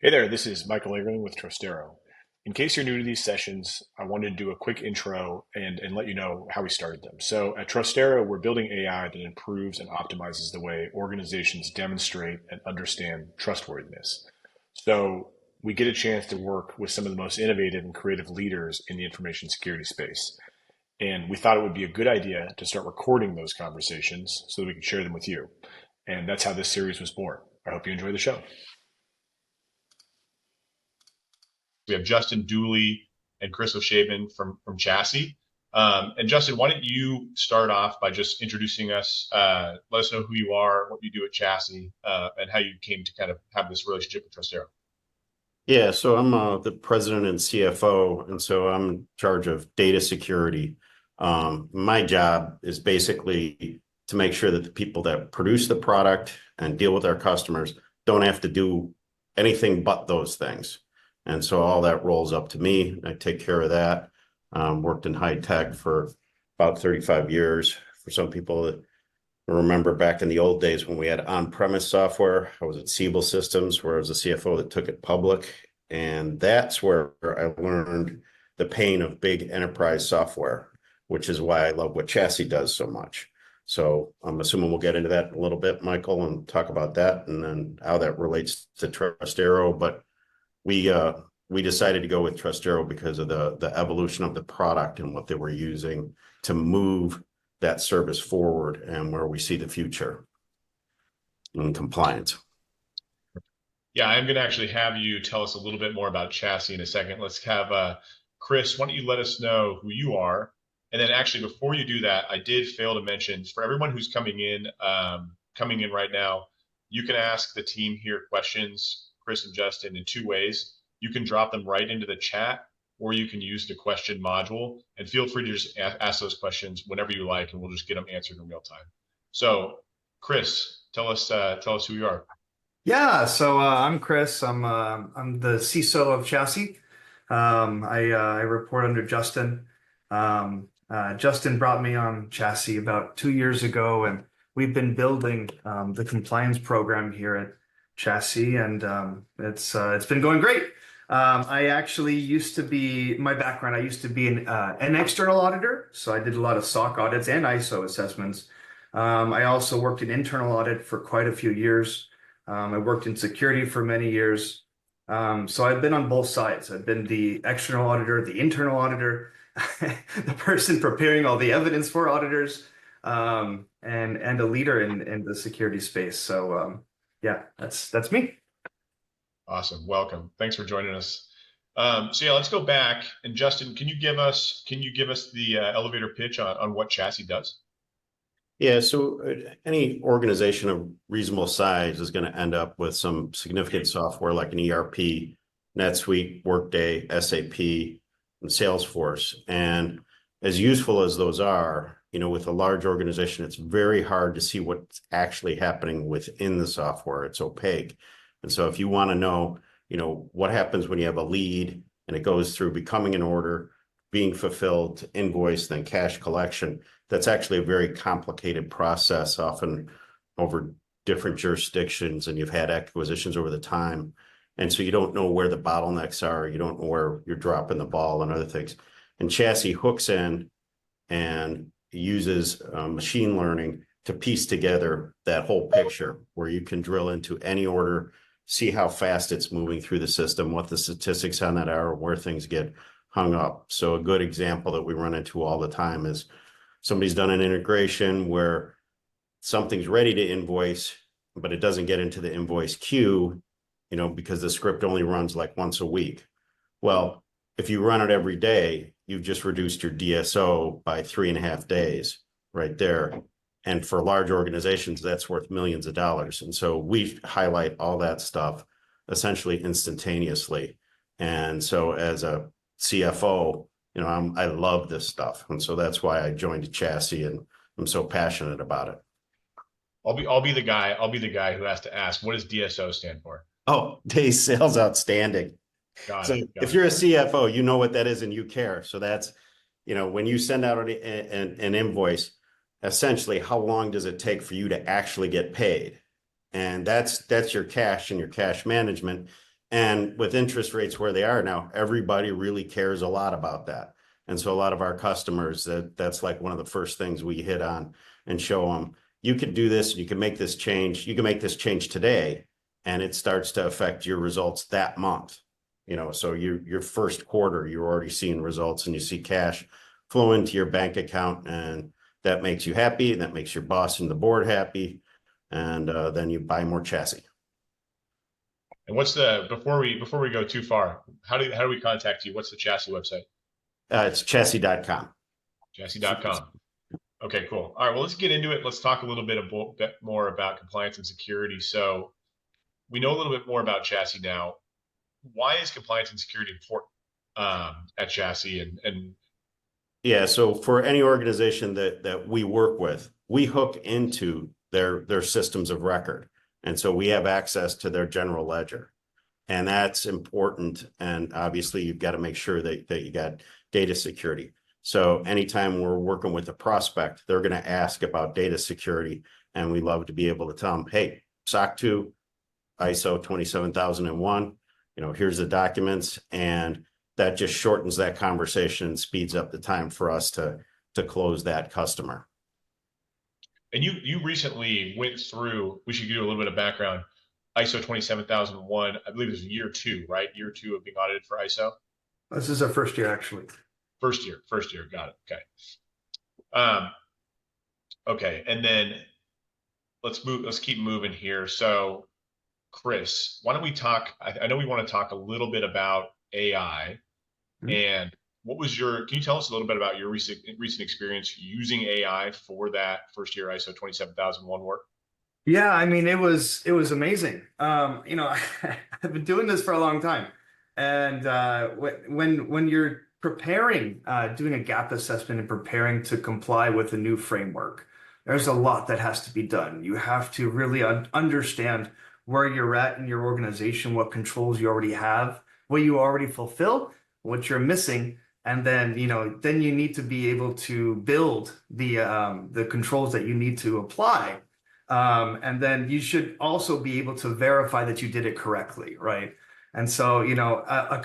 Hey there, this is Michael Eggerling with Trustero. In case you're new to these sessions, I wanted to do a quick intro and let you know how we started them. So at Trustero, we're building AI that improves and optimizes the way organizations demonstrate and understand trustworthiness. So we get a chance to work with some of the most innovative and creative leaders in the information security space. And we thought it would be a good idea to start recording those conversations so that we can share them with you. And that's how this series was born. I hope you enjoy the show. We have Justin Dooley and Chris O'Shaven from Chassi. And Justin, why don't you start off by just introducing us, let us know who you are, what you do at Chassi, and how you came to kind of have this relationship with Trustero. Yeah, so I'm the president and CFO, and so I'm in charge of data security. My job is basically to make sure that the people that produce the product and deal with our customers don't have to do anything but those things. And so all that rolls up to me. I take care of that. Worked in high tech for about 35 years. For some people that remember back in the old days when we had on-premise software, I was at Siebel Systems, where I was a CFO that took it public. And that's where I learned the pain of big enterprise software, which is why I love what Chassi does so much. So I'm assuming we'll get into that a little bit, Michael, and talk about that and then how that relates to Trustero. But we decided to go with Trustero because of the evolution of the product and what they were using to move that service forward and where we see the future in compliance. Yeah, I'm going to actually have you tell us a little bit more about Chassi in a second. Let's have Chris, why don't you let us know who you are? And then actually, before you do that, I did fail to mention for everyone who's coming in right now, you can ask the team here questions, Chris and Justin, in two ways. You can drop them right into the chat, or you can use the question module, and feel free to just ask those questions whenever you like, and we'll just get them answered in real time. So, Chris, tell us who you are. Yeah, so I'm Chris. I'm the CISO of Chassi. I report under Justin. Justin brought me on Chassi about 2 years ago, and we've been building the compliance program here at Chassi, and it's been going great. I actually used to be, my background, I used to be an external auditor. So I did a lot of SOC audits and ISO assessments. I also worked in internal audit for quite a few years. I worked in security for many years. So I've been on both sides. I've been the external auditor, the internal auditor, the person preparing all the evidence for auditors, and a leader in the security space. So yeah, that's me. Awesome. Welcome. Thanks for joining us. So yeah, let's go back. And Justin, can you give us the elevator pitch on what Chassi does? Yeah, so any organization of reasonable size is going to end up with some significant software like an ERP, NetSuite, Workday, SAP, and Salesforce. And as useful as those are, with a large organization, it's very hard to see what's actually happening within the software. It's opaque. And so if you want to know, what happens when you have a lead and it goes through becoming an order, being fulfilled, to invoice, then cash collection, that's actually a very complicated process, often over different jurisdictions, and you've had acquisitions over the time. And so you don't know where the bottlenecks are. You don't know where you're dropping the ball and other things. And Chassi hooks in and uses machine learning to piece together that whole picture where you can drill into any order, see how fast it's moving through the system, what the statistics on that are, where things get hung up. So a good example that we run into all the time is somebody's done an integration where something's ready to invoice, but it doesn't get into the invoice queue, because the script only runs like once a week. Well, if you run it every day, you've just reduced your DSO by 3.5 days right there. And for large organizations, that's worth millions of dollars. And so we highlight all that stuff essentially instantaneously. And so as a CFO, I love this stuff. And so that's why I joined Chassi, and I'm so passionate about it. I'll be the guy who has to ask, what does DSO stand for? Oh, days sales outstanding. Got it. If you're a CFO, you know what that is and you care. So that's, when you send out an invoice, essentially, how long does it take for you to actually get paid? And that's your cash and your cash management. And with interest rates where they are now, everybody really cares a lot about that. And so a lot of our customers, that's like one of the first things we hit on and show them, you can do this, you can make this change, you can make this change today, and it starts to affect your results that month. So your first quarter, you're already seeing results and you see cash flow into your bank account, and that makes you happy, and that makes your boss and the board happy, and then you buy more chassis. And before we go too far, how do we contact you? What's the Chassi website? It's chassis.com. Chassi.com. Okay, cool. All right, well, let's get into it. Let's talk a little bit more about compliance and security. So we know a little bit more about Chassi now. Why is compliance and security important at Chassi? And yeah, so for any organization that we work with, we hook into their systems of record. And so we have access to their general ledger. And that's important. And obviously, you've got to make sure that you got data security. So anytime we're working with a prospect, they're going to ask about data security. And we love to be able to tell them, hey, SOC 2, ISO 27001, here's the documents. And that just shortens that conversation and speeds up the time for us to close that customer. And you recently went through, we should give you a little bit of background, ISO 27001, I believe it was year 2, right? Year 2 of being audited for ISO? This is our first year, actually. First year, got it, okay. Okay, and then let's keep moving here. So, Chris, why don't we talk, I know we want to talk a little bit about AI, and can you tell us a little bit about your recent experience using AI for that first year ISO 27001 work? Yeah, I mean, it was amazing. I've been doing this for a long time. And when you're preparing, doing a gap assessment and preparing to comply with a new framework, there's a lot that has to be done. You have to really understand where you're at in your organization, what controls you already have, what you already fulfill, what you're missing. And then, then you need to be able to build the controls that you need to apply. And then you should also be able to verify that you did it correctly, right? And so, a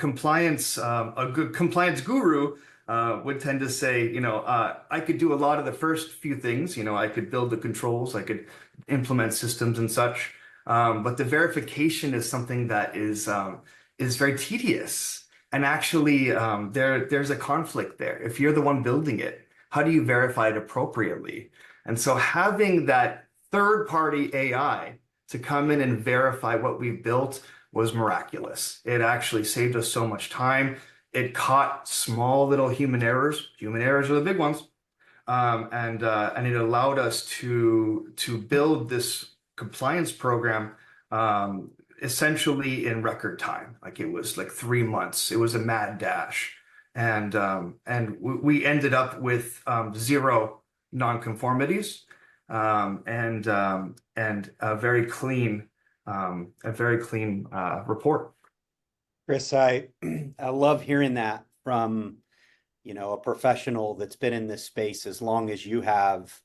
good compliance guru would tend to say, I could do a lot of the first few things. I could build the controls, I could implement systems and such. But the verification is something that is very tedious. And actually, there's a conflict there. If you're the one building it, how do you verify it appropriately? And so having that third-party AI to come in and verify what we've built was miraculous. It actually saved us so much time. It caught small little human errors. Human errors are the big ones. And it allowed us to build this compliance program essentially in record time. Like it was like 3 months. It was a mad dash. And we ended up with 0 nonconformities and a very clean report. Chris, I love hearing that from a professional that's been in this space as long as you have.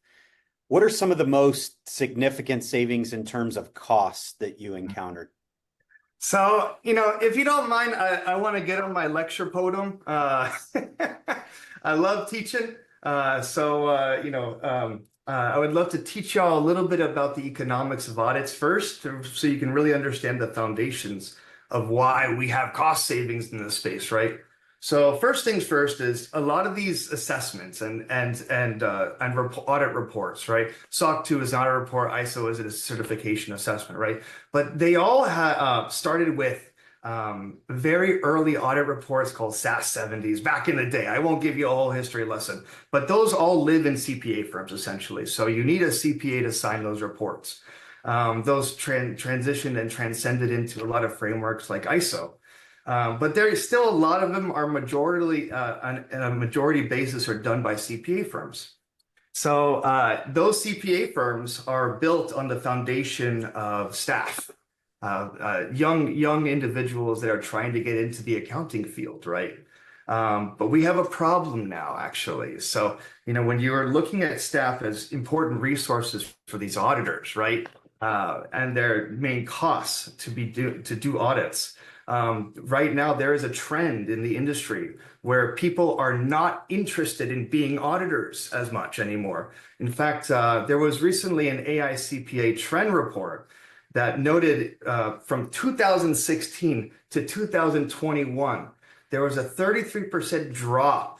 What are some of the most significant savings in terms of costs that you encountered? So, if you don't mind, I want to get on my lecture podium. I love teaching. I would love to teach y'all a little bit about the economics of audits first, so you can really understand the foundations of why we have cost savings in this space, right? So first things first is a lot of these assessments and audit reports, right? SOC 2 is not a report, ISO is a certification assessment, right? But they all started with very early audit reports called SAS 70s back in the day. I won't give you a whole history lesson, but those all live in CPA firms essentially. So you need a CPA to sign those reports. Those transitioned and transcended into a lot of frameworks like ISO. But there is still a lot of them are majority on a majority basis are done by CPA firms. So those CPA firms are built on the foundation of staff, young individuals that are trying to get into the accounting field, right? But we have a problem now, actually. So when you're looking at staff as important resources for these auditors, right? and their main costs to do audits. Right now, there is a trend in the industry where people are not interested in being auditors as much anymore. In fact, there was recently an AI CPA trend report that noted from 2016 to 2021, there was a 33% drop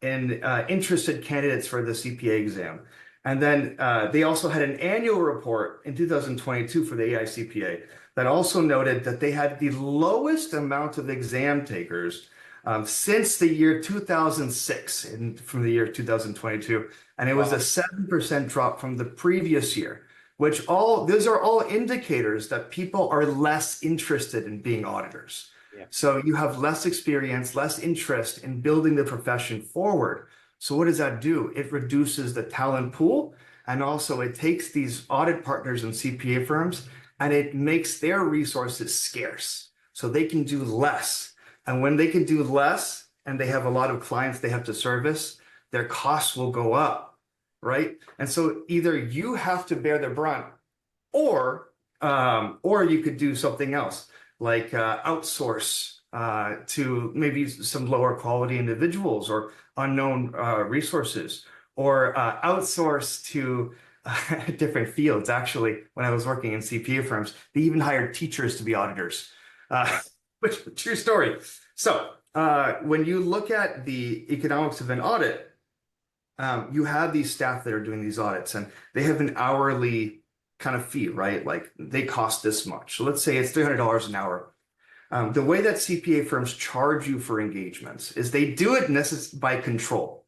in interested candidates for the CPA exam. And then they also had an annual report in 2022 for the AI CPA that also noted that they had the lowest amount of exam takers since the year 2006, from the year 2022. And it was a 7% drop from the previous year, which those are all indicators that people are less interested in being auditors. Yeah. So you have less experience, less interest in building the profession forward. So what does that do? It reduces the talent pool, and also it takes these audit partners and CPA firms and it makes their resources scarce so they can do less. And when they can do less and they have a lot of clients they have to service, their costs will go up, right? And so either you have to bear the brunt, or you could do something else like outsource to maybe some lower quality individuals or unknown resources, or outsource to different fields. Actually, when I was working in CPA firms, they even hired teachers to be auditors, which true story. So when you look at the economics of an audit, you have these staff that are doing these audits, and they have an hourly kind of fee, right? Like they cost this much. So let's say it's $300 an hour. The way that CPA firms charge you for engagements is they do it by control.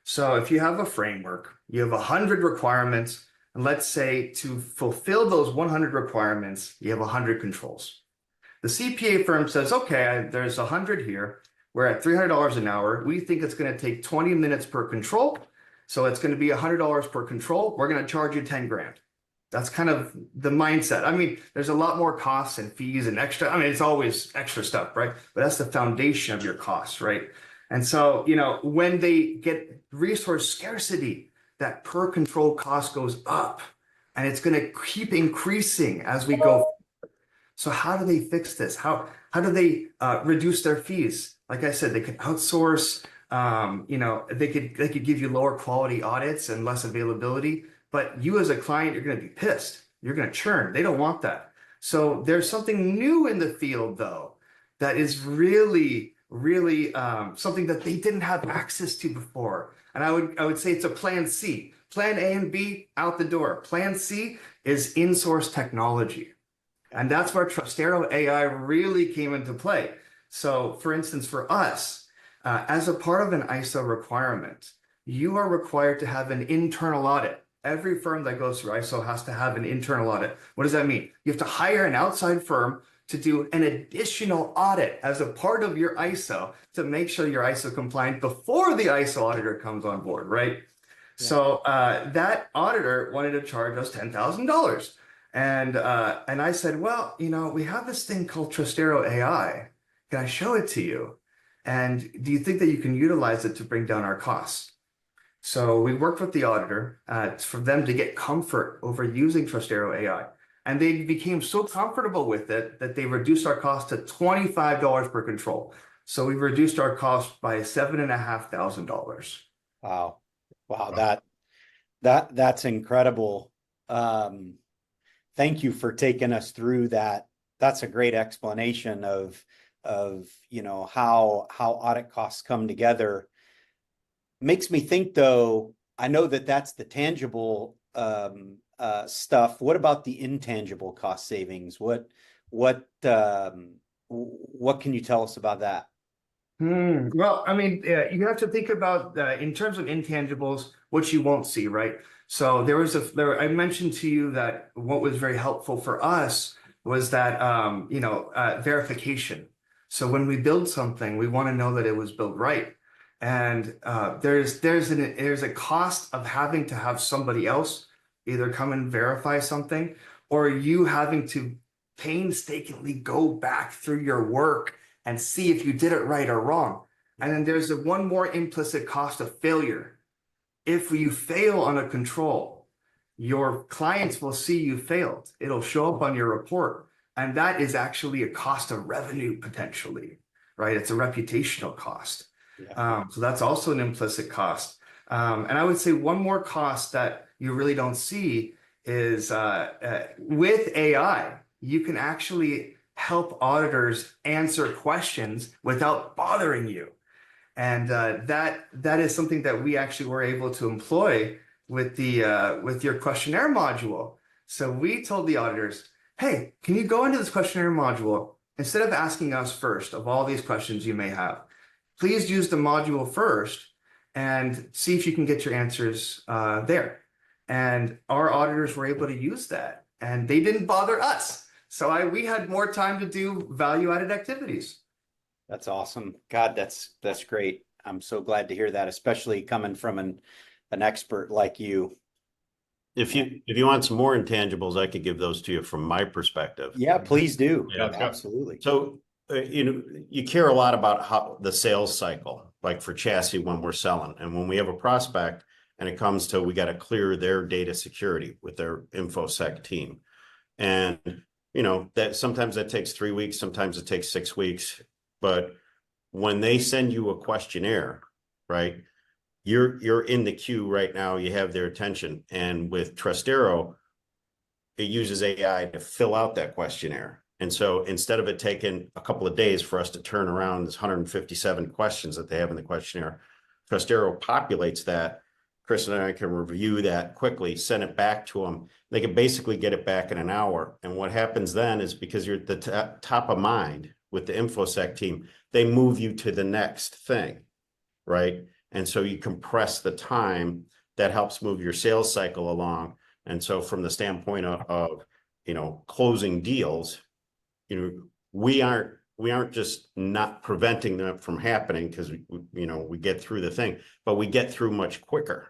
So if you have a framework, you have 100 requirements, and let's say to fulfill those 100 requirements, you have 100 controls. The CPA firm says, okay, there's 100 here. We're at $300 an hour. We think it's going to take 20 minutes per control. So it's going to be $100 per control. We're going to charge you 10 grand. That's kind of the mindset. I mean, there's a lot more costs and fees and extra. I mean, it's always extra stuff, right? But that's the foundation of your costs, right? And so, when they get resource scarcity, that per control cost goes up, and it's going to keep increasing as we go. So how do they fix this? How do they reduce their fees? Like I said, they could outsource. They could give you lower quality audits and less availability. But you as a client, you're going to be pissed. You're going to churn. They don't want that. So there's something new in the field, though, that is really something that they didn't have access to before. And I would say it's a plan C. Plan A and B, out the door. Plan C is in-source technology. And that's where Trustero AI really came into play. So for instance, for us, as a part of an ISO requirement, you are required to have an internal audit. Every firm that goes through ISO has to have an internal audit. What does that mean? You have to hire an outside firm to do an additional audit as a part of your ISO to make sure you're ISO compliant before the ISO auditor comes on board, right? Yeah. So that auditor wanted to charge us $10,000. And I said, well, we have this thing called Trustero AI. Can I show it to you? And do you think that you can utilize it to bring down our costs? So we worked with the auditor for them to get comfort over using Trustero AI. And they became so comfortable with it that they reduced our cost to $25 per control. So we reduced our cost by $7,500. Wow. That's incredible. Thank you for taking us through that. That's a great explanation of how audit costs come together. Makes me think, though, I know that's the tangible stuff. What about the intangible cost savings? What can you tell us about that? Well, I mean, you have to think about in terms of intangibles, what you won't see, right? So I mentioned to you that what was very helpful for us was that verification. So when we build something, we want to know that it was built right. And there's a cost of having to have somebody else either come and verify something, or you having to painstakingly go back through your work and see if you did it right or wrong. And then there's one more implicit cost of failure. If you fail on a control, your clients will see you failed. It'll show up on your report. And that is actually a cost of revenue potentially, right? It's a reputational cost. Yeah. So that's also an implicit cost. And I would say one more cost that you really don't see is with AI, you can actually help auditors answer questions without bothering you. And that is something that we actually were able to employ with your questionnaire module. So we told the auditors, hey, can you go into this questionnaire module instead of asking us first of all these questions you may have, please use the module first and see if you can get your answers there. And our auditors were able to use that, and they didn't bother us. So we had more time to do value-added activities. That's awesome. God, that's great. I'm so glad to hear that, especially coming from an expert like you. If you want some more intangibles, I could give those to you from my perspective. Yeah, please do. Yeah, let's go. Absolutely. So, you care a lot about how the sales cycle, like for Chassi when we're selling, and when we have a prospect and it comes to, we got to clear their data security with their InfoSec team. And, that sometimes that takes 3 weeks, sometimes it takes 6 weeks. But when they send you a questionnaire, right, you're in the queue right now, you have their attention. And with Trustero, it uses AI to fill out that questionnaire. And so instead of it taking a couple of days for us to turn around this 157 questions that they have in the questionnaire, Trustero populates that. Chris and I can review that quickly, send it back to them. They can basically get it back in an hour. And what happens then is, because you're at the top of mind with the InfoSec team, they move you to the next thing, right? And so you compress the time. That helps move your sales cycle along. And so from the standpoint of closing deals, we aren't just not preventing them from happening because we get through the thing, but we get through much quicker.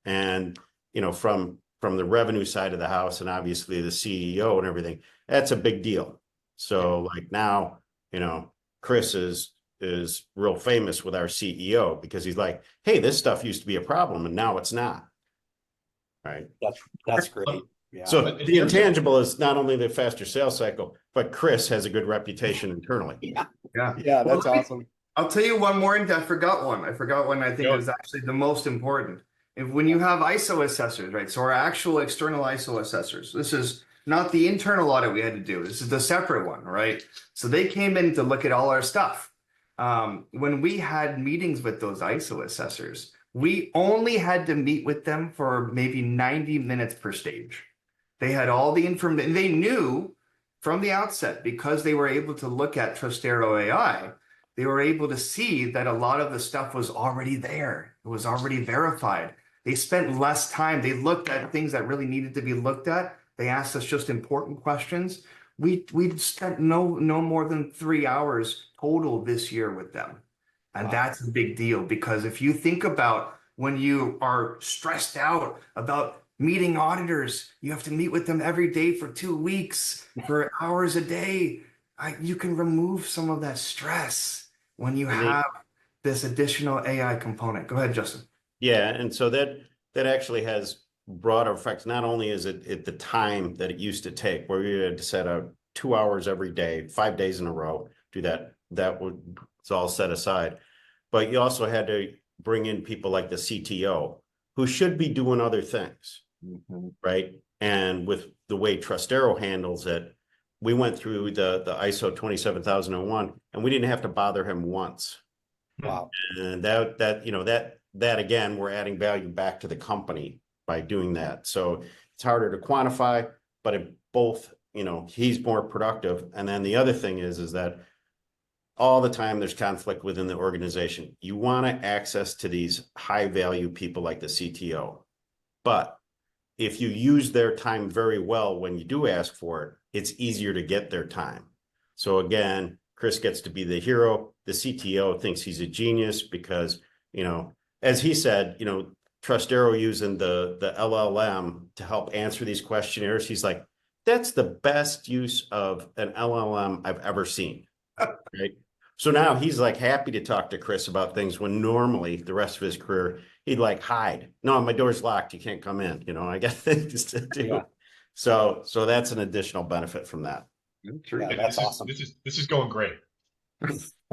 And from the revenue side of the house, and obviously the CEO and everything, that's a big deal. So like now, Chris is real famous with our CEO because he's like, hey, this stuff used to be a problem and now it's not. Right. That's great. Yeah. So the intangible is not only the faster sales cycle, but Chris has a good reputation internally. Yeah, that's awesome. I'll tell you one more, and I forgot one. I think is actually the most important. When you have ISO assessors, right? So our actual external ISO assessors, this is not the internal audit we had to do. This is the separate one, right? So they came in to look at all our stuff. When we had meetings with those ISO assessors, we only had to meet with them for maybe 90 minutes per stage. They had all the information. They knew from the outset, because they were able to look at Trustero AI, they were able to see that a lot of the stuff was already there. It was already verified. They spent less time. They looked at things that really needed to be looked at. They asked us just important questions. We spent no more than 3 hours total this year with them. And that's a big deal, because if you think about when you are stressed out about meeting auditors, you have to meet with them every day for 2 weeks for hours a day. You can remove some of that stress when you have this additional AI component. Go ahead, Justin. Yeah, and so that actually has broader effects. Not only is it at the time that it used to take, where you had to set out 2 hours every day, 5 days in a row, do that. It's all set aside. But you also had to bring in people like the CTO, who should be doing other things, right? And with the way Trustero handles it, we went through the ISO 27001, and we didn't have to bother him once. Wow. And that again, we're adding value back to the company by doing that. So it's harder to quantify, but it both, he's more productive. And then the other thing is that all the time there's conflict within the organization. You want to access to these high value people like the CTO. But if you use their time very well when you do ask for it, it's easier to get their time. So again, Chris gets to be the hero. The CTO thinks he's a genius because, as he said, Trustero using the LLM to help answer these questionnaires. He's like, that's the best use of an LLM I've ever seen. Right? So now he's like happy to talk to Chris about things when normally the rest of his career he'd like hide. No, my door's locked. You can't come in. I got things to do. Yeah. So that's an additional benefit from that. True. Yeah, that's awesome. This is going great.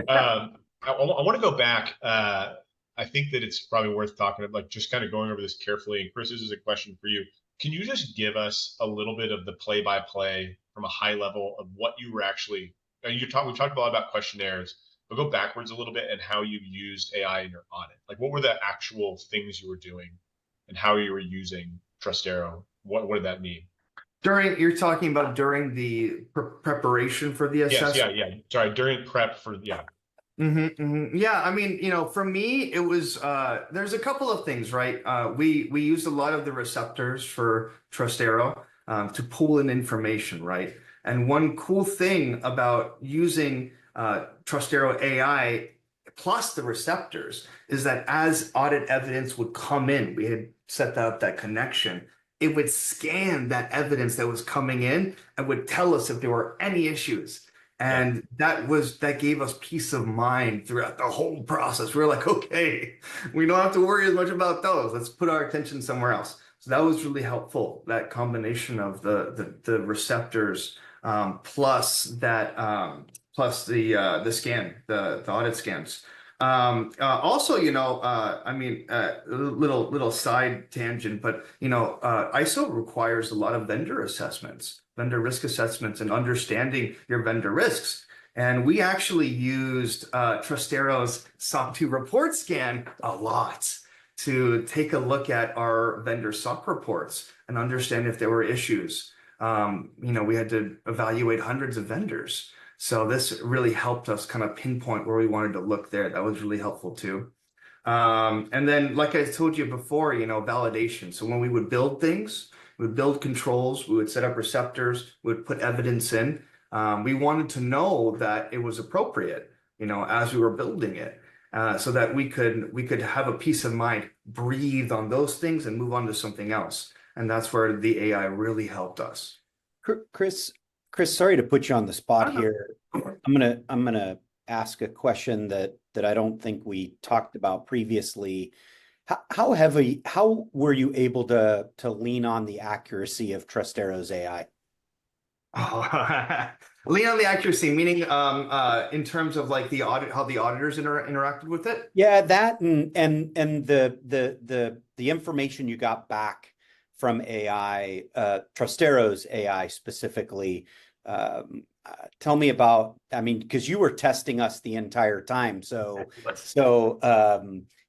I want to go back. I think that it's probably worth talking about, like just kind of going over this carefully. And Chris, this is a question for you. Can you just give us a little bit of the play-by-play from a high level of what you were actually? We've talked a lot about questionnaires, but go backwards a little bit and how you used AI in your audit. Like, what were the actual things you were doing, and how you were using Trustero? What did that mean? You're talking about during the preparation for the assessment? Yeah. Sorry, during prep for Yeah. Yeah, I mean, for me, it was there's a couple of things, right? We used a lot of the receptors for Trustero to pull in information, right? And one cool thing about using Trustero AI plus the receptors is that as audit evidence would come in, we had set up that connection. It would scan that evidence that was coming in and would tell us if there were any issues. And that gave us peace of mind throughout the whole process. We were like, okay, we don't have to worry as much about those. Let's put our attention somewhere else. So that was really helpful. That combination of the receptors plus the scan, the audit scans. Also, little side tangent, but ISO requires a lot of vendor assessments, vendor risk assessments, and understanding your vendor risks. And we actually used Trustero's SOC 2 report scan a lot to take a look at our vendor SOC reports and understand if there were issues. We had to evaluate hundreds of vendors. So this really helped us kind of pinpoint where we wanted to look there. That was really helpful too. And then, like I told you before, validation. So when we would build things, we would build controls, we would set up receptors, we would put evidence in. We wanted to know that it was appropriate, as we were building it, so that we could have a peace of mind, breathe on those things and move on to something else. And that's where the AI really helped us. Chris, sorry to put you on the spot here. I'm gonna ask a question that I don't think we talked about previously. How were you able to lean on the accuracy of Trustero's AI? Lean on the accuracy, meaning in terms of like the audit, how the auditors interacted with it? Yeah, that and the information you got back from AI, Trustero's AI specifically. Tell me about, because you were testing us the entire time. So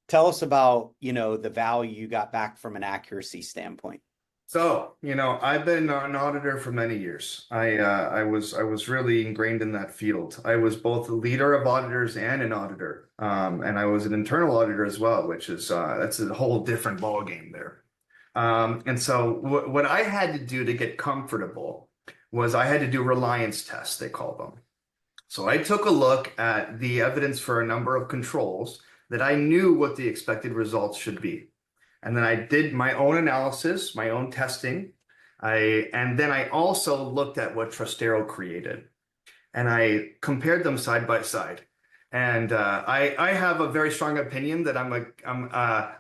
tell us about, the value you got back from an accuracy standpoint. So, I've been an auditor for many years. I was really ingrained in that field. I was both a leader of auditors and an auditor. And I was an internal auditor as well, which is, that's a whole different ballgame there. And so what I had to do to get comfortable was I had to do reliance tests, they call them. So I took a look at the evidence for a number of controls that I knew what the expected results should be. And then I did my own analysis, my own testing. And then I also looked at what Trustero created. And I compared them side by side. And I have a very strong opinion that I'm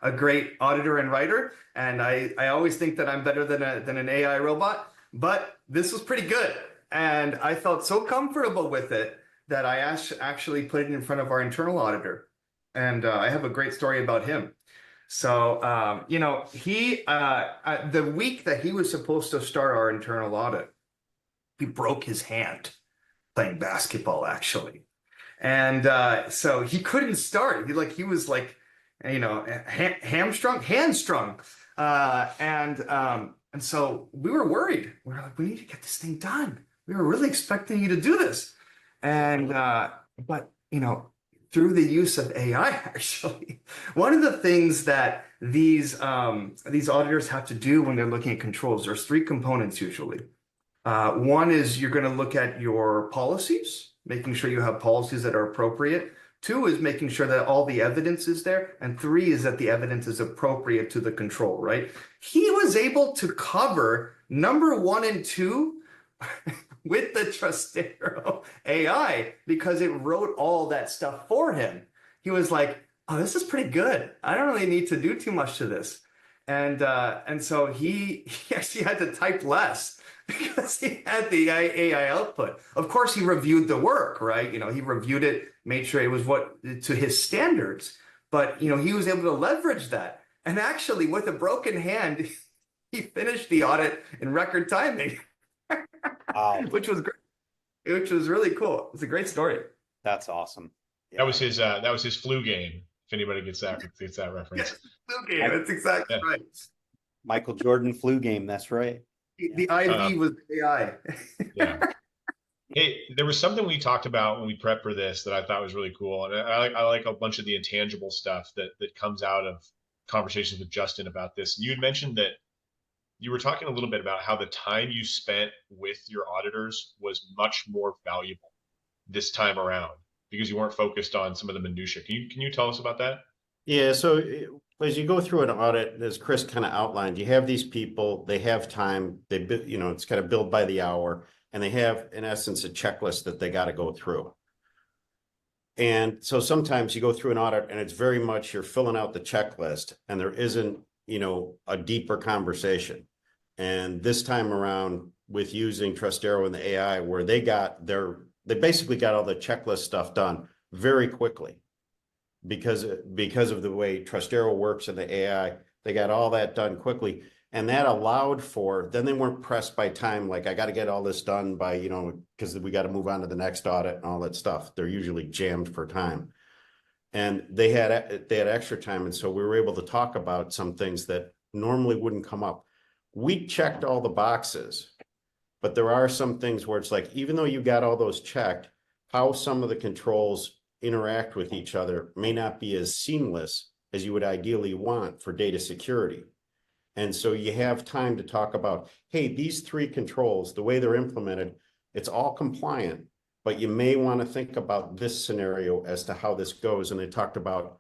a great auditor and writer. And I always think that I'm better than an AI robot. But this was pretty good. And I felt so comfortable with it that I actually put it in front of our internal auditor. And I have a great story about him. So, the week that he was supposed to start our internal audit, he broke his hand playing basketball, actually. And so he couldn't start. He was hamstrung. And so we were worried. We were like, we need to get this thing done. We were really expecting you to do this. And, but through the use of AI, actually, one of the things that these auditors have to do when they're looking at controls, there's three components usually. One is you're going to look at your policies, making sure you have policies that are appropriate. Two is making sure that all the evidence is there. And three is that the evidence is appropriate to the control, right? He was able to cover number 1 and 2 with the Trustero AI because it wrote all that stuff for him. He was like, "Oh, this is pretty good. I don't really need to do too much to this." And so he actually had to type less because he had the AI output. Of course, he reviewed the work, right? He reviewed it, made sure it was to his standards. But he was able to leverage that. And actually, with a broken hand, he finished the audit in record timing, Wow, which was great, which was really cool. It's a great story. that's awesome. That was his flu game. If anybody gets that reference. Yes, flu game. That's exactly right. Michael Jordan flu game. That's right. The IV was AI. Yeah. Hey, there was something we talked about when we prepped for this that I thought was really cool, and I like a bunch of the intangible stuff that comes out of conversations with Justin about this. You had mentioned that you were talking a little bit about how the time you spent with your auditors was much more valuable this time around because you weren't focused on some of the minutia. Can you tell us about that? Yeah, so as you go through an audit, as Chris kind of outlined, you have these people, they have time, it's kind of billed by the hour, and they have, in essence, a checklist that they got to go through. And so sometimes you go through an audit and it's very much you're filling out the checklist and there isn't, a deeper conversation. And this time around with using Trustero and the AI, where they basically got all the checklist stuff done very quickly because of the way Trustero works and the AI, they got all that done quickly. And that allowed then they weren't pressed by time, like I got to get all this done by, because we got to move on to the next audit and all that stuff. They're usually jammed for time. And they had extra time. And so we were able to talk about some things that normally wouldn't come up. We checked all the boxes, but there are some things where it's like, even though you got all those checked, how some of the controls interact with each other may not be as seamless as you would ideally want for data security. And so you have time to talk about, hey, these 3 controls, the way they're implemented, it's all compliant, but you may want to think about this scenario as to how this goes. And they talked about,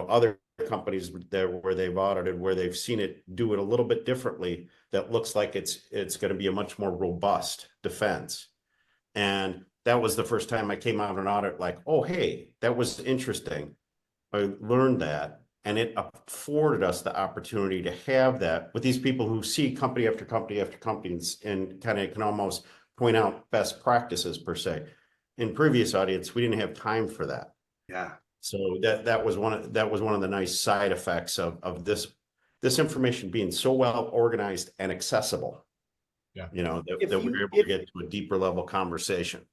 other companies where they've audited, where they've seen it do it a little bit differently, that looks like it's going to be a much more robust defense. And that was the first time I came out of an audit like, oh, hey, that was interesting. I learned that. And it afforded us the opportunity to have that with these people who see company after company after company and kind of can almost point out best practices per se. In previous audits, we didn't have time for that. Yeah. So that was one of the nice side effects of this information being so well organized and accessible. Yeah. That we were able to get to a deeper level conversation.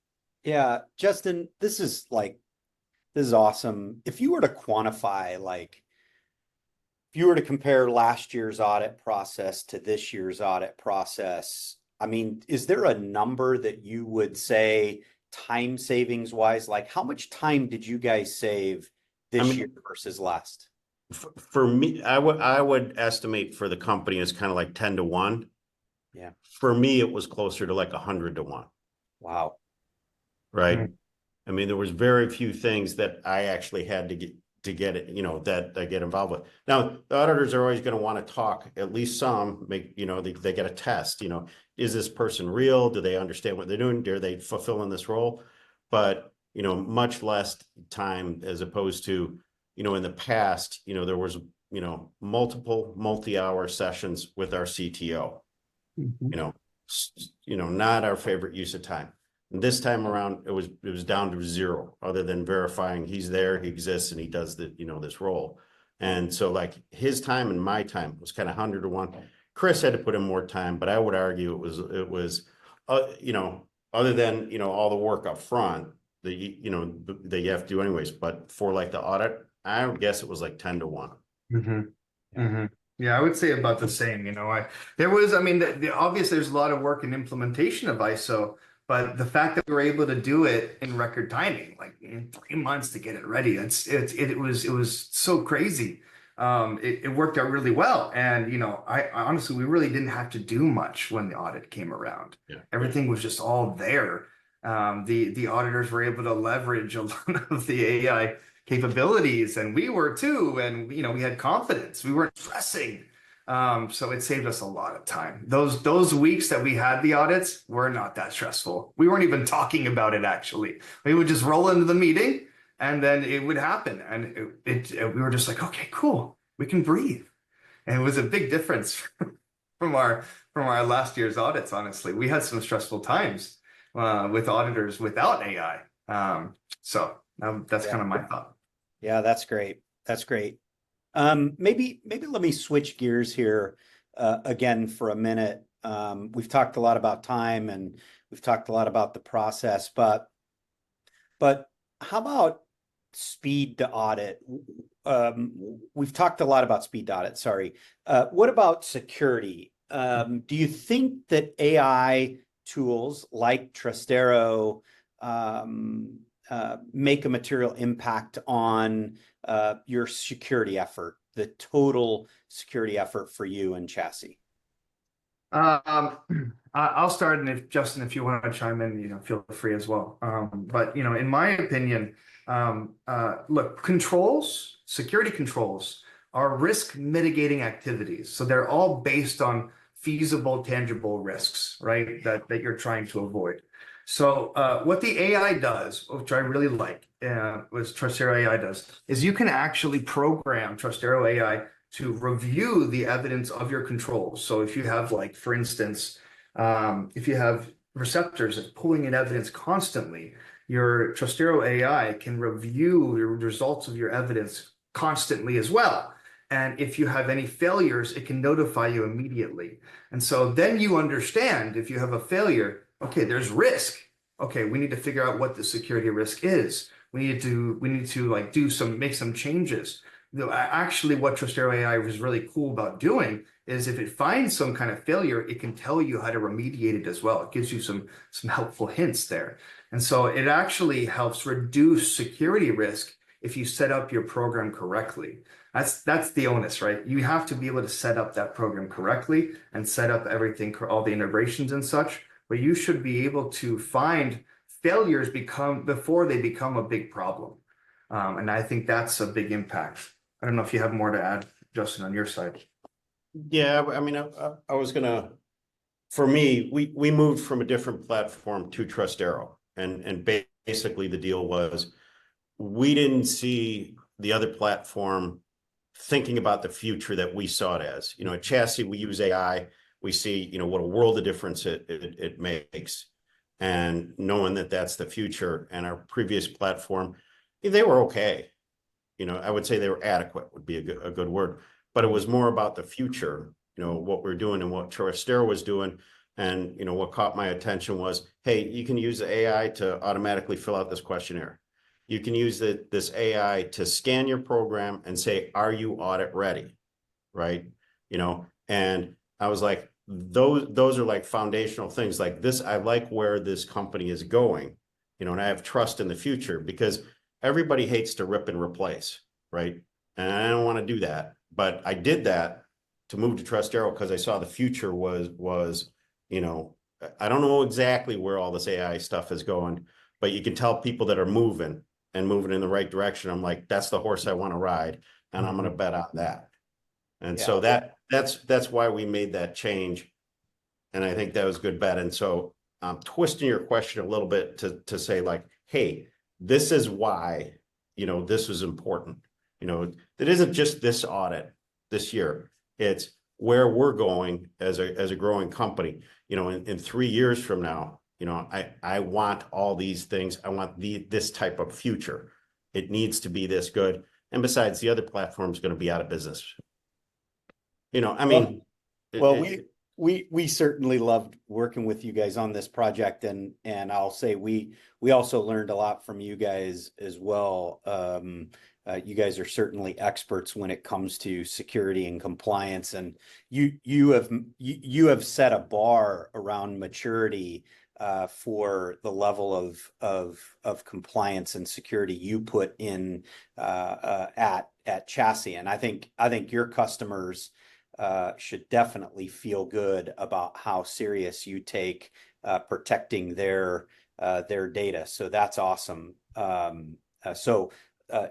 Yeah, Justin, this is awesome. If you were to quantify, if you were to compare last year's audit process to this year's audit process, I mean, is there a number that you would say time savings wise, like how much time did you guys save this year versus last? For me, I would estimate for the company is kind of like 10 to 1. Yeah. For me, it was closer to like 100 to 1. Wow. Right. Mm-hmm. I mean, there was very few things that I actually had to get it, that I get involved with. Now, the auditors are always going to want to talk, at least some, they get a test, is this person real? Do they understand what they're doing? Are they fulfilling this role? But, much less time as opposed to, in the past, there was, multiple multi-hour sessions with our CTO, not our favorite use of time. And this time around, it was down to 0, other than verifying he's there, he exists, and he does this role. And so like his time and my time was kind of 100 to 1. Chris had to put in more time, but I would argue it was other than all the work up front that that you have to do anyways. But for like the audit, I would guess it was like 10 to 1. Mm-hmm. Mm-hmm. Yeah, I would say about the same. Obviously there's a lot of work in implementation of ISO. But the fact that we were able to do it in record timing, like in 3 months to get it ready, it was so crazy. It worked out really well. And, I honestly, we really didn't have to do much when the audit came around. Yeah. Everything was just all there. The auditors were able to leverage a lot of the AI capabilities, and we were too. And, we had confidence. We weren't stressing. So it saved us a lot of time. Those weeks that we had the audits were not that stressful. We weren't even talking about it actually. We would just roll into the meeting and then it would happen. And we were just like, okay, cool. We can breathe. And it was a big difference from our last year's audits, honestly. We had some stressful times with auditors without AI. That's kind of my thought. Yeah, that's great. That's great. Maybe let me switch gears here again for a minute. We've talked a lot about time and we've talked a lot about the process, but how about speed to audit? We've talked a lot about speed to audit, sorry. What about security? Do you think that AI tools like Trustero make a material impact on your security effort, the total security effort for you and Chassi? I'll start, and if Justin, if you want to chime in, feel free as well. But in my opinion, look, security controls are risk mitigating activities. So they're all based on feasible, tangible risks, right? That you're trying to avoid. So what the AI does, which I really like, was Trustero AI does, is you can actually program Trustero AI to review the evidence of your controls. So if you have, like, for instance, if you have receptors that's pulling in evidence constantly, your Trustero AI can review the results of your evidence constantly as well. And if you have any failures, it can notify you immediately. And so then you understand if you have a failure, okay, there's risk. Okay, we need to figure out what the security risk is. We need to like make some changes. Actually, what Trustero AI was really cool about doing is if it finds some kind of failure, it can tell you how to remediate it as well. It gives you some helpful hints there. And so it actually helps reduce security risk if you set up your program correctly. That's the onus, right? You have to be able to set up that program correctly and set up everything, all the integrations and such, but you should be able to find failures before they become a big problem. And I think that's a big impact. I don't know if you have more to add, Justin, on your side. Yeah, I mean, I was gonna, for me, we moved from a different platform to Trustero, and basically the deal was we didn't see the other platform thinking about the future that we saw it as. At Chassi, we use AI. We see, what a world of difference it makes, and knowing that that's the future. And our previous platform, they were okay. I would say they were adequate would be a good word, but it was more about the future, what we're doing and what Trustero was doing. And, what caught my attention was, hey, you can use the AI to automatically fill out this questionnaire. You can use this AI to scan your program and say, are you audit ready? Right. And I was like, those are like foundational things like this. I like where this company is going, and I have trust in the future, because everybody hates to rip and replace. Right. And I don't want to do that, but I did that to move to Trustero because I saw the future was, I don't know exactly where all this AI stuff is going, but you can tell people that are moving in the right direction. I'm like, that's the horse I want to ride, and I'm going to bet on that. And so that's why we made that change. And I think that was a good bet. And so I'm twisting your question a little bit to say, like, hey, this is why, this is important. It isn't just this audit this year. It's where we're going as a growing company. In 3 years from now, I want all these things. I want this type of future. It needs to be this good. And besides, the other platform is going to be out of business. I mean, we certainly loved working with you guys on this project, and I'll say we also learned a lot from you guys as well. You guys are certainly experts when it comes to security and compliance, and you have set a bar around maturity for the level of compliance and security you put in at Chassi. And I think your customers should definitely feel good about how serious you take protecting their data. So that's awesome.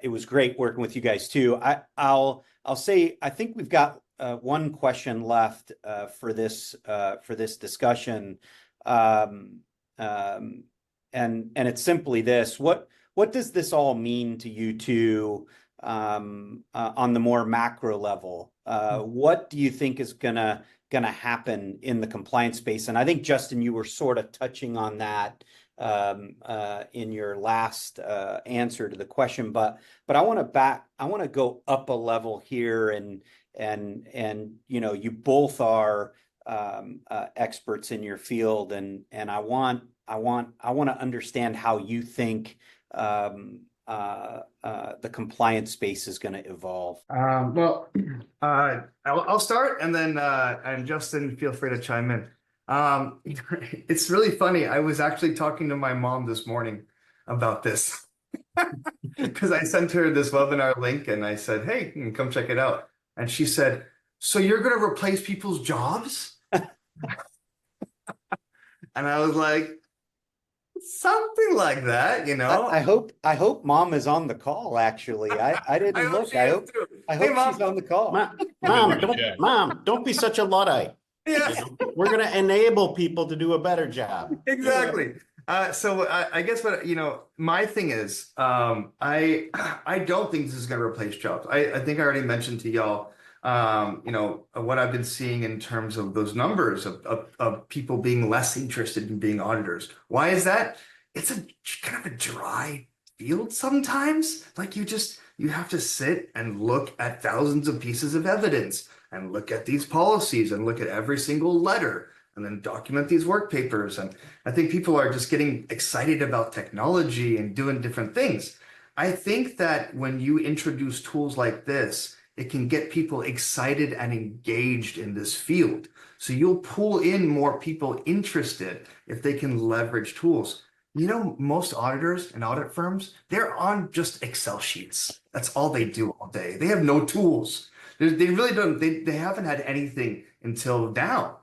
It was great working with you guys too. I'll say I think we've got one question left for this discussion, and it's simply this: what does this all mean to you two on the more macro level? What do you think is gonna happen in the compliance space? And I think, Justin, you were sort of touching on that in your last answer to the question, but I want to go up a level here, and you know, you both are experts in your field, and I want to understand how you think the compliance space is going to evolve. Well, I'll start, and then and Justin, feel free to chime in. It's really funny. I was actually talking to my mom this morning about this because I sent her this webinar link, and I said, "Hey, you can come check it out." And she said, "So you're going to replace people's jobs?" And I was like, something like that, you know. I hope Mom is on the call. Actually, I didn't look. I hope Hey, Mom. she's on the call. Mom, don't be such a Luddite. Yeah. You know, we're going to enable people to do a better job. Exactly. So I guess what, you know, my thing is, I don't think this is going to replace jobs. I think I already mentioned to y'all, you know, what I've been seeing in terms of those numbers of people being less interested in being auditors. Why is that? It's a kind of a dry field sometimes. Like you have to sit and look at thousands of pieces of evidence and look at these policies and look at every single letter and then document these work papers. And I think people are just getting excited about technology and doing different things. I think that when you introduce tools like this, it can get people excited and engaged in this field. So you'll pull in more people interested if they can leverage tools. You know, most auditors and audit firms, they're on just Excel sheets. That's all they do all day. They have no tools. They really don't, they haven't had anything until now.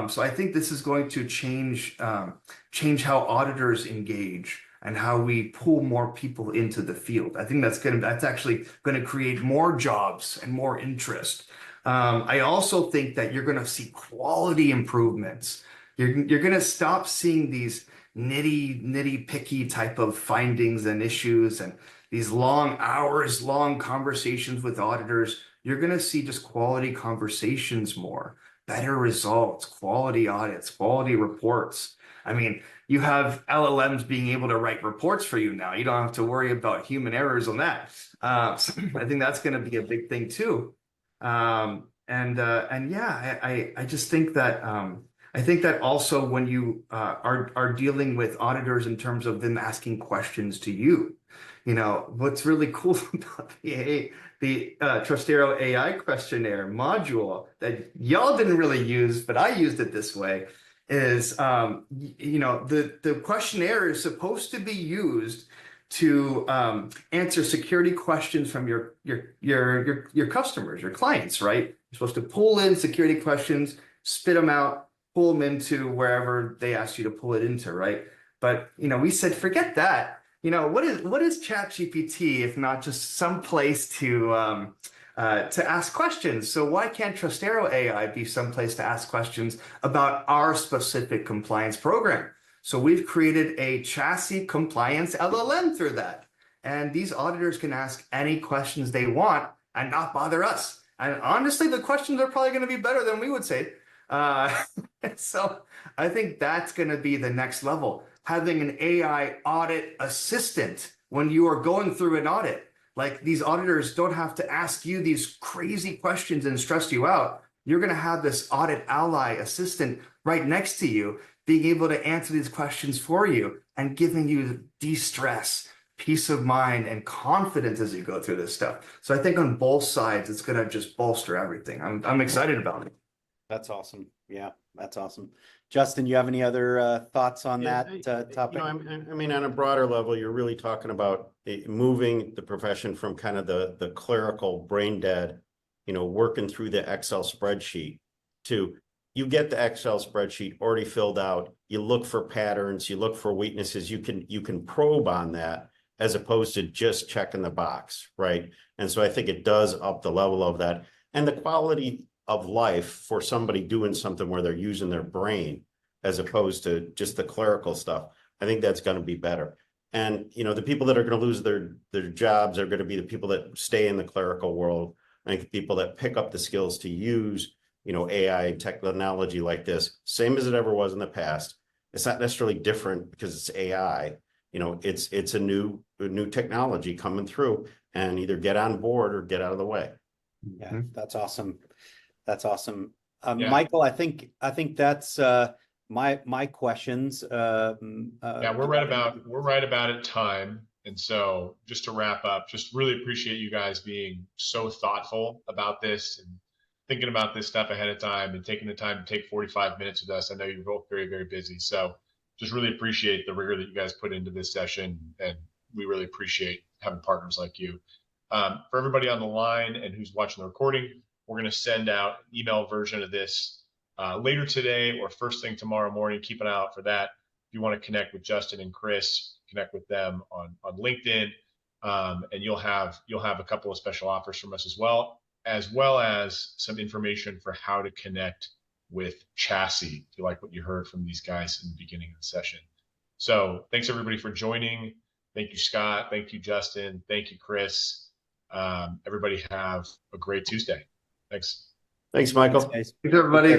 So I think this is going to change how auditors engage and how we pull more people into the field. I think that's actually going to create more jobs and more interest. I also think that you're going to see quality improvements. You're going to stop seeing these nitty picky type of findings and issues and these long hours long conversations with auditors. You're going to see just quality conversations more, better results, quality audits, quality reports. I mean, you have LLMs being able to write reports for you now. You don't have to worry about human errors on that. So I think that's going to be a big thing too. And yeah, I just think that I think that also when you are dealing with auditors in terms of them asking questions to you, you know, what's really cool about the Trustero AI questionnaire module that y'all didn't really use, but I used it this way, is you know, the questionnaire is supposed to be used to answer security questions from your customers, your clients, right? You're supposed to pull in security questions, spit them out, pull them into wherever they ask you to pull it into, right? But you know, we said forget that. You know, what is ChatGPT if not just some place to ask questions? So why can't Trustero AI be some place to ask questions about our specific compliance program? So we've created a Chassi compliance LLM through that. And these auditors can ask any questions they want and not bother us. And honestly, the questions are probably going to be better than we would say. So I think that's going to be the next level. Having an AI audit assistant when you are going through an audit. Like, these auditors don't have to ask you these crazy questions and stress you out. You're going to have this audit ally assistant right next to you, being able to answer these questions for you and giving you de-stress, peace of mind, and confidence as you go through this stuff. So I think on both sides, it's going to just bolster everything. I'm excited about it. That's awesome. Yeah, that's awesome. Justin, you have any other thoughts on that topic? You know, I mean, on a broader level, you're really talking about moving the profession from kind of the clerical brain dead, you know, working through the Excel spreadsheet to you get the Excel spreadsheet already filled out. You look for patterns, you look for weaknesses. You can probe on that as opposed to just checking the box, right? And so I think it does up the level of that. and the quality of life for somebody doing something where they're using their brain as opposed to just the clerical stuff. I think that's going to be better. And, you know, the people that are going to lose their jobs are going to be the people that stay in the clerical world. I think the people that pick up the skills to use, you know, AI and technology like this, same as it ever was in the past. It's not necessarily different because it's AI. You know, it's a new technology coming through, and either get on board or get out of the way. Yeah, that's awesome. That's awesome. Yeah. Michael, I think that's my questions. Yeah, we're right about at time. And so just to wrap up, just really appreciate you guys being so thoughtful about this and thinking about this stuff ahead of time and taking the time to take 45 minutes with us. I know you're both very, very busy. So just really appreciate the rigor that you guys put into this session. And we really appreciate having partners like you. For everybody on the line and who's watching the recording, we're going to send out an email version of this later today or first thing tomorrow morning. Keep an eye out for that. If you want to connect with Justin and Chris, connect with them on LinkedIn, and you'll have a couple of special offers from us as well as some information for how to connect with Chassi, if you like what you heard from these guys in the beginning of the session. So thanks everybody for joining. Thank you, Scott. Thank you, Justin. Thank you, Chris. Everybody have a great Tuesday. Thanks. Thanks, Michael. Thanks, guys. Thanks, everybody.